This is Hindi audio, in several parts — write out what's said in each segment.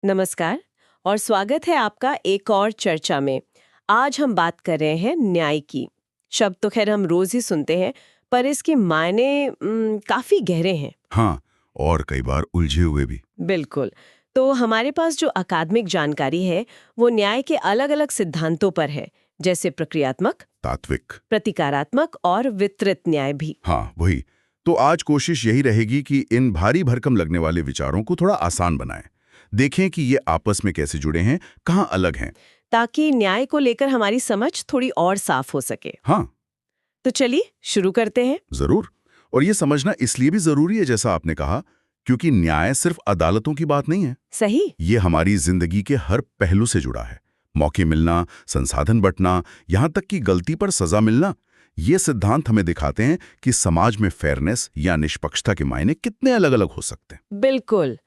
नमस्कार और स्वागत है आपका एक और चर्चा में। आज हम बात कर रहे हैं न्याय की। शब्द तो खैर हम रोज ही सुनते हैं, पर इसके मायने काफी गहरे हैं। हाँ, और कई बार उलझे हुए भी। बिल्कुल। तो हमारे पास जो अकादमिक जानकारी है वो न्याय के अलग-अलग सिद्धांतों पर है, जैसे प्रक्रियात्मक, तात्विक। प्रतिकारात्मक और वितरित न्याय भी। हाँ, वही। तो आज कोशिश यही रहेगी कि इन भारी भरकम लगने वाले विचारों को थोड़ा आसान बनाएं। देखें कि ये आपस में कैसे जुड़े हैं, कहाँ अलग हैं। ताकि न्याय को लेकर हमारी समझ थोड़ी और साफ हो सके। हाँ, तो चलिए शुरू करते हैं। जरूर। और ये समझना इसलिए भी जरूरी है, जैसा आपने कहा, क्योंकि न्याय सिर्फ अदालतों की बात नहीं है। सही। ये हमारी जिंदगी के हर पहलू से जुड़ा है। मौके मिलना, संसाधन बंटना, यहाँ तक कि गलती पर सजा मिलना। ये सिद्धांत हमें दिखाते हैं कि समाज में फेयरनेस या निष्पक्षता के मायने कितने अलग अलग हो सकते हैं। बिल्कुल।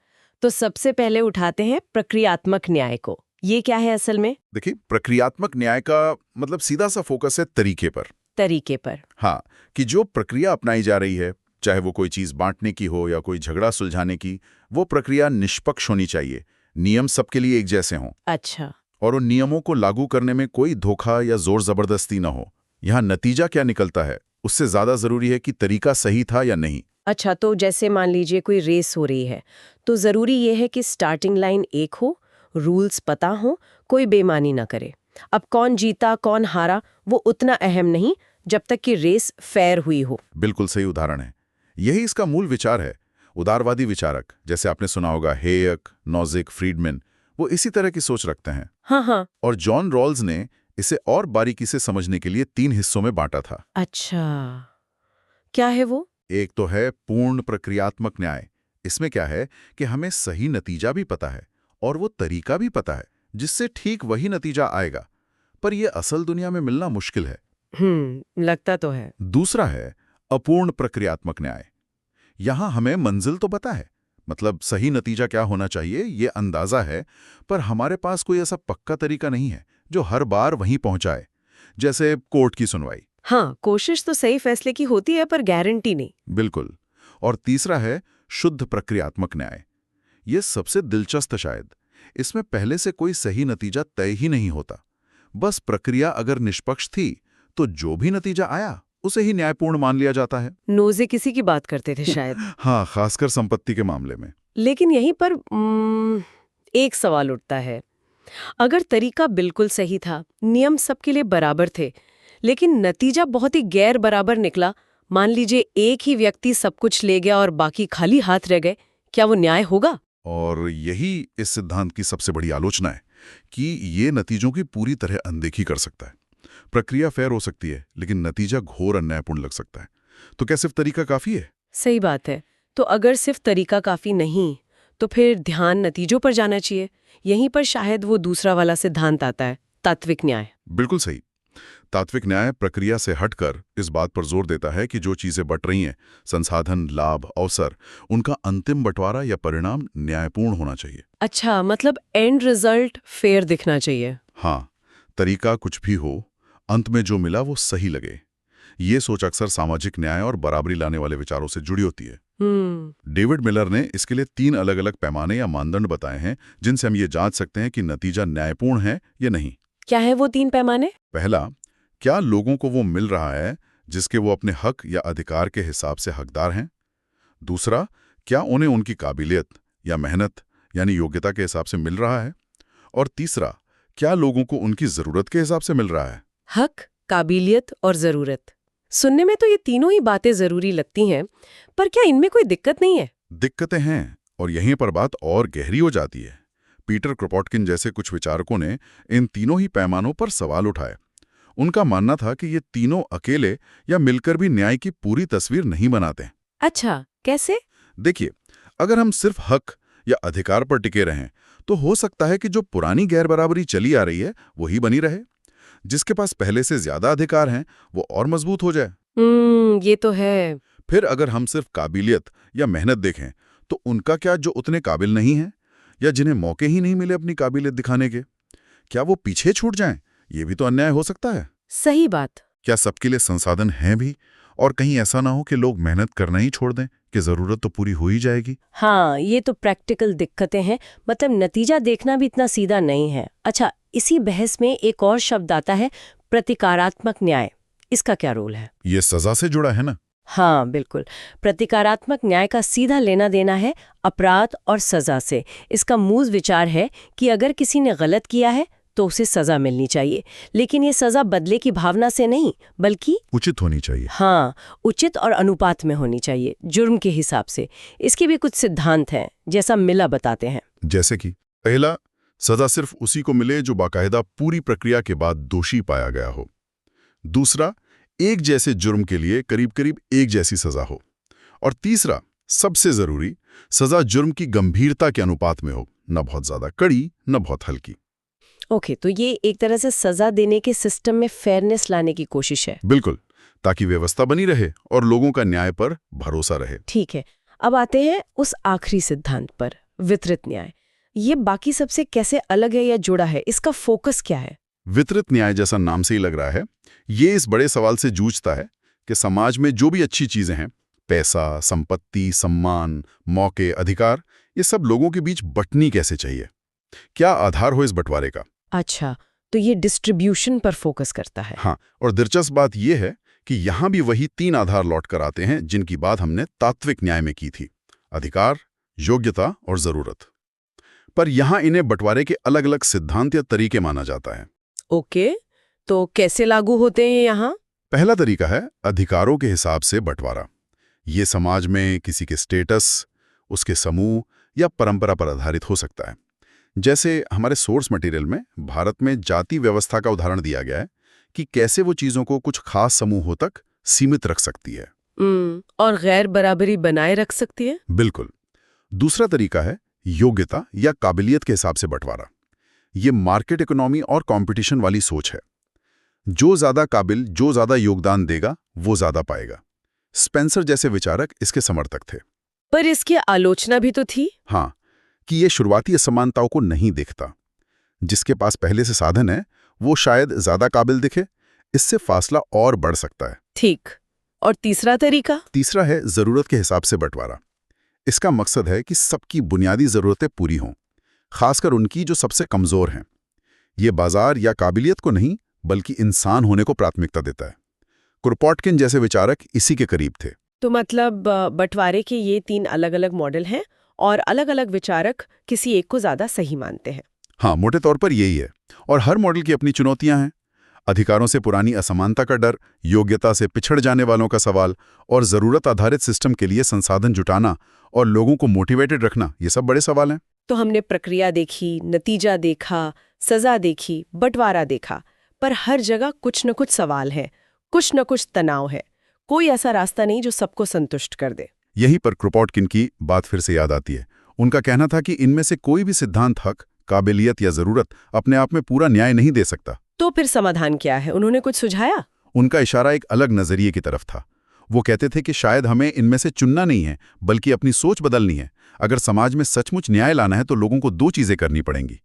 तो सबसे पहले उठाते हैं प्रक्रियात्मक न्याय को। ये क्या है असल में? देखिए, प्रक्रियात्मक न्याय का मतलब सीधा सा फोकस है तरीके पर। तरीके पर। हाँ, कि जो प्रक्रिया अपनाई जा रही है, चाहे वो कोई चीज बांटने की हो या कोई झगड़ा सुलझाने की, वो प्रक्रिया निष्पक्ष होनी चाहिए। नियम सबके लिए एक जैसे हों। अच्छा। और उन नियमों को लागू करने में कोई धोखा या जोर जबरदस्ती न हो। यहाँ नतीजा क्या निकलता है, उससे ज्यादा जरूरी है कि तरीका सही था या नहीं। अच्छा, तो जैसे मान लीजिए कोई रेस हो रही है, तो जरूरी ये है कि स्टार्टिंग लाइन एक हो, रूल्स पता हो, कोई बेईमानी ना करे। अब कौन जीता कौन हारा वो उतना अहम नहीं, जब तक कि रेस फेयर हुई हो। बिल्कुल सही उदाहरण है। यही इसका मूल विचार है। उदारवादी विचारक, जैसे आपने सुना होगा हेयक, नोजिक, फ्रीडमैन, वो इसी तरह की सोच रखते हैं। हाँ हाँ। और जॉन रॉल्स ने इसे और बारीकी से समझने के लिए 3 हिस्सों में बांटा था। अच्छा, क्या है वो? एक तो है पूर्ण प्रक्रियात्मक न्याय। इसमें क्या है कि हमें सही नतीजा भी पता है और वो तरीका भी पता है जिससे ठीक वही नतीजा आएगा, पर यह असल दुनिया में मिलना मुश्किल है। लगता तो है। दूसरा है अपूर्ण प्रक्रियात्मक न्याय। यहां हमें मंजिल तो पता है, मतलब सही नतीजा क्या होना चाहिए ये अंदाजा है, पर हमारे पास कोई ऐसा पक्का तरीका नहीं है जो हर बार वहीं पहुंचाए। जैसे कोर्ट की सुनवाई। हाँ, कोशिश तो सही फैसले की होती है, पर गारंटी नहीं। बिल्कुल। और तीसरा है शुद्ध प्रक्रियात्मक न्याय। ये सबसे दिलचस्प शायद। इसमें पहले से कोई सही नतीजा तय ही नहीं होता। बस प्रक्रिया अगर निष्पक्ष थी तो जो भी नतीजा आया उसे ही न्यायपूर्ण मान लिया जाता है। नोज़े किसी की बात करते थे शायद। हाँ, खासकर संपत्ति के मामले में। लेकिन यहीं पर एक सवाल उठता है। अगर तरीका बिल्कुल सही था, नियम सबके लिए बराबर थे, लेकिन नतीजा बहुत ही गैर बराबर निकला, मान लीजिए एक ही व्यक्ति सब कुछ ले गया और बाकी खाली हाथ रह गए, क्या वो न्याय होगा? और यही इस सिद्धांत की सबसे बड़ी आलोचना है कि ये नतीजों की पूरी तरह अनदेखी कर सकता है। प्रक्रिया फेयर हो सकती है, लेकिन नतीजा घोर अन्यायपूर्ण लग सकता है। तो क्या सिर्फ तरीका काफी है? सही बात है। तो अगर सिर्फ तरीका काफी नहीं, तो फिर ध्यान नतीजों पर जाना चाहिए। यहीं पर शायद वो दूसरा वाला सिद्धांत आता है, तात्विक न्याय। बिल्कुल सही। तात्विक न्याय प्रक्रिया से हटकर इस बात पर जोर देता है कि जो चीजें बट रही हैं, संसाधन, लाभ, अवसर, उनका अंतिम बंटवारा या परिणाम न्यायपूर्ण होना चाहिए। अच्छा, मतलब एंड रिजल्ट फेयर दिखना चाहिए। हाँ, तरीका कुछ भी हो, अंत में जो मिला वो सही लगे। ये सोच अक्सर सामाजिक न्याय और बराबरी लाने वाले विचारों से जुड़ी होती है। डेविड मिलर ने इसके लिए 3 अलग-अलग पैमाने या मानदंड बताए हैं, जिनसे हम ये जांच सकते हैं कि नतीजा न्यायपूर्ण है या नहीं। क्या है वो 3 पैमाने? पहला, क्या लोगों को वो मिल रहा है जिसके वो अपने हक या अधिकार के हिसाब से हकदार हैं? दूसरा, क्या उन्हें उनकी काबिलियत या मेहनत यानी योग्यता के हिसाब से मिल रहा है? और तीसरा, क्या लोगों को उनकी जरूरत के हिसाब से मिल रहा है? हक, काबिलियत और जरूरत। सुनने में तो ये तीनों ही बातें जरूरी लगती हैं, पर क्या इनमें कोई दिक्कत नहीं है? दिक्कतें हैं, और यहीं पर बात और गहरी हो जाती है। पीटर क्रोपोटकिन जैसे कुछ विचारकों ने इन तीनों ही पैमानों पर सवाल उठाए। उनका मानना था कि ये तीनों अकेले या मिलकर भी न्याय की पूरी तस्वीर नहीं बनाते। अच्छा, कैसे? देखिए, अगर हम सिर्फ हक या अधिकार पर टिके रहें तो हो सकता है कि जो पुरानी गैर बराबरी चली आ रही है वही बनी रहे। जिसके पास पहले से ज्यादा अधिकार हैं वो और मजबूत हो जाए। ये तो है। फिर अगर हम सिर्फ काबिलियत या मेहनत देखें तो उनका क्या जो उतने काबिल नहीं हैं या जिन्हें मौके ही नहीं मिले अपनी काबिलियत दिखाने के, क्या वो पीछे छूट जाएं? ये भी तो अन्याय हो सकता है। सही बात। क्या सबके लिए संसाधन हैं भी, और कहीं ऐसा ना हो कि लोग मेहनत करना ही छोड़ दें कि जरूरत तो पूरी हो ही जाएगी। हाँ, ये तो प्रैक्टिकल दिक्कतें हैं, मतलब नतीजा देखना भी इतना सीधा नहीं है। अच्छा, इसी बहस में एक और शब्द आता है, प्रतिकारात्मक न्याय। इसका क्या रोल है? ये सजा से जुड़ा है ना? हाँ, बिल्कुल। प्रतिकारात्मक न्याय का सीधा लेना देना है अपराध और सजा से। इसका मूल विचार है कि अगर किसी ने गलत किया है तो उसे सजा मिलनी चाहिए, लेकिन ये सजा बदले की भावना से नहीं, बल्कि उचित होनी चाहिए। हाँ, उचित और अनुपात में होनी चाहिए, जुर्म के हिसाब से। इसके भी कुछ सिद्धांत हैं, जैसा मिला बताते हैं। जैसे कि पहला, सजा सिर्फ उसी को मिले जो बाकायदा पूरी प्रक्रिया के बाद दोषी पाया गया हो। दूसरा, एक जैसे जुर्म के लिए करीब करीब एक जैसी सजा हो। और तीसरा, सबसे जरूरी, सजा जुर्म की गंभीरता के अनुपात में हो, न बहुत ज्यादा कड़ी न बहुत हल्की। ओके, तो ये एक तरह से सजा देने के सिस्टम में फेयरनेस लाने की कोशिश है। बिल्कुल, ताकि व्यवस्था बनी रहे और लोगों का न्याय पर भरोसा रहे। ठीक है, अब आते हैं उस आखिरी सिद्धांत पर, वितरित न्याय। ये बाकी सबसे कैसे अलग है या जुड़ा है? इसका फोकस क्या है? वितरित न्याय, जैसा नाम से ही लग रहा है, ये इस बड़े सवाल से जूझता है कि समाज में जो भी अच्छी चीजें हैं, पैसा, संपत्ति, सम्मान, मौके, अधिकार, ये सब लोगों के बीच बंटनी कैसे चाहिए? क्या आधार हो इस बंटवारे का? अच्छा, तो ये डिस्ट्रीब्यूशन पर फोकस करता है। हाँ, और दिलचस्प बात यह है कि यहां भी वही 3 आधार लौट कर आते हैं जिनकी बात हमने तात्विक न्याय में की थी: अधिकार, योग्यता और जरूरत। पर यहां इन्हें बंटवारे के अलग अलग सिद्धांत या तरीके माना जाता है। ओके, तो कैसे लागू होते हैं यहाँ? पहला तरीका है अधिकारों के हिसाब से बंटवारा। ये समाज में किसी के स्टेटस, उसके समूह या परंपरा पर आधारित हो सकता है। जैसे हमारे सोर्स मटेरियल में भारत में जाति व्यवस्था का उदाहरण दिया गया है कि कैसे वो चीजों को कुछ खास समूहों तक सीमित रख सकती है। और गैर बराबरी बनाए रख सकती है। बिल्कुल। दूसरा तरीका है योग्यता या काबिलियत के हिसाब से बंटवारा। ये मार्केट इकोनॉमी और कंपटीशन वाली सोच है। जो ज्यादा काबिल, जो ज्यादा योगदान देगा, वो ज्यादा पाएगा। स्पेंसर जैसे विचारक इसके समर्थक थे। पर इसकी आलोचना भी तो थी। हाँ, कि ये शुरुआती असमानताओं को नहीं देखता। जिसके पास पहले से साधन है, वो शायद ज्यादा काबिल दिखे, इससे फासला और बढ़ सकता है। ठीक। और तीसरा तरीका? तीसरा है जरूरत के हिसाब से बंटवारा। इसका मकसद है कि सबकी बुनियादी जरूरतें पूरी हों, खासकर उनकी जो सबसे कमजोर हैं। ये बाजार या काबिलियत को नहीं, बल्कि इंसान होने को प्राथमिकता देता है। क्रोपोटकिन जैसे विचारक इसी के करीब थे। तो मतलब बंटवारे के ये 3 अलग-अलग मॉडल हैं और अलग-अलग विचारक किसी एक को ज्यादा सही मानते हैं। हाँ, मोटे तौर पर यही है। और हर मॉडल की अपनी चुनौतियां हैं। अधिकारों से पुरानी असमानता का डर, योग्यता से पिछड़ जाने वालों का सवाल, और जरूरत आधारित सिस्टम के लिए संसाधन जुटाना और लोगों को मोटिवेटेड रखना, ये सब बड़े सवाल हैं। तो हमने प्रक्रिया देखी, नतीजा देखा, सजा देखी, बंटवारा देखा, पर हर जगह कुछ न कुछ सवाल है, कुछ न कुछ तनाव है। कोई ऐसा रास्ता नहीं जो सबको संतुष्ट कर दे। यहीं पर क्रोपोटकिन की बात फिर से याद आती है। उनका कहना था कि इनमें से कोई भी सिद्धांत हक, काबिलियत या जरूरत अपने आप में पूरा न्याय नहीं दे सकता। तो फिर समाधान क्या है? उन्होंने कुछ सुझाया? उनका इशारा एक अलग नजरिए की तरफ था। वो कहते थे कि शायद हमें इनमें से चुनना नहीं है, बल्कि अपनी सोच बदलनी है। अगर समाज में सचमुच न्याय लाना है तो लोगों को 2 चीजें करनी पड़ेंगी।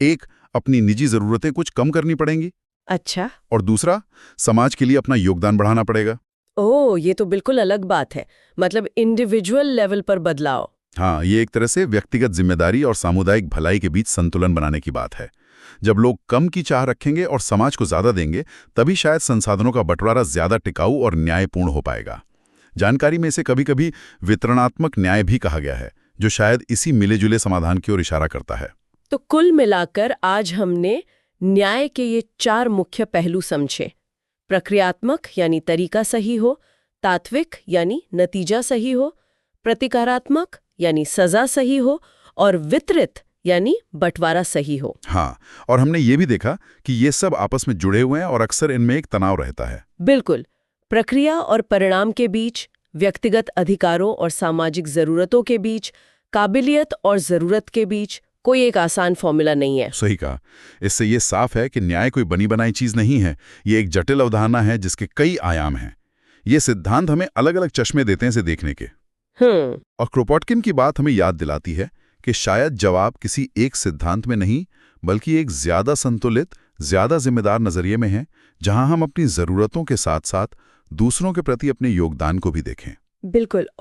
एक, अपनी निजी जरूरतें कुछ कम करनी पड़ेंगी। अच्छा। और दूसरा, समाज के लिए अपना योगदान बढ़ाना पड़ेगा। ओह, ये तो बिल्कुल अलग बात है। मतलब इंडिविजुअल लेवल पर बदलाव। हाँ, ये एक तरह से व्यक्तिगत जिम्मेदारी और सामुदायिक भलाई के बीच संतुलन बनाने की बात है। जब लोग कम की चाह रखेंगे और समाज को ज्यादा देंगे, तभी शायद संसाधनों का बंटवारा ज्यादा टिकाऊ और न्यायपूर्ण हो पाएगा। जानकारी में इसे कभी-कभी वितरणात्मक न्याय भी कहा गया है, जो शायद इसी मिले-जुले समाधान की ओर इशारा करता है। तो कुल मिलाकर आज हमने न्याय के ये 4 मुख्य पहलू समझे। प्रक्रियात्मक यानी तरीका सही हो, तात्विक यानी नतीजा सही हो, प्रतिकारात्मक यानी सजा सही हो, और वितरित यानी बंटवारा सही हो। हाँ, और हमने ये भी देखा कि ये सब आपस में जुड़े हुए हैं और अक्सर इनमें एक तनाव रहता है। बिल्कुल। प्रक्रिया और परिणाम के बीच, व्यक्तिगत अधिकारों और सामाजिक जरूरतों के बीच, काबिलियत और जरूरत के बीच कोई एक आसान फॉर्मूला नहीं है। सही कहा। इससे ये साफ है कि न्याय कोई बनी बनाई चीज नहीं है। ये एक जटिल अवधारणा है जिसके कई आयाम हैं। ये सिद्धांत हमें अलग अलग चश्मे देते हैं इसे देखने के। और क्रोपोटकिन की बात हमें याद दिलाती है कि शायद जवाब किसी एक सिद्धांत में नहीं, बल्कि एक ज्यादा संतुलित, ज्यादा जिम्मेदार नजरिए में है, जहां हम अपनी जरूरतों के साथ साथ दूसरों के प्रति अपने योगदान को भी देखें। बिल्कुल।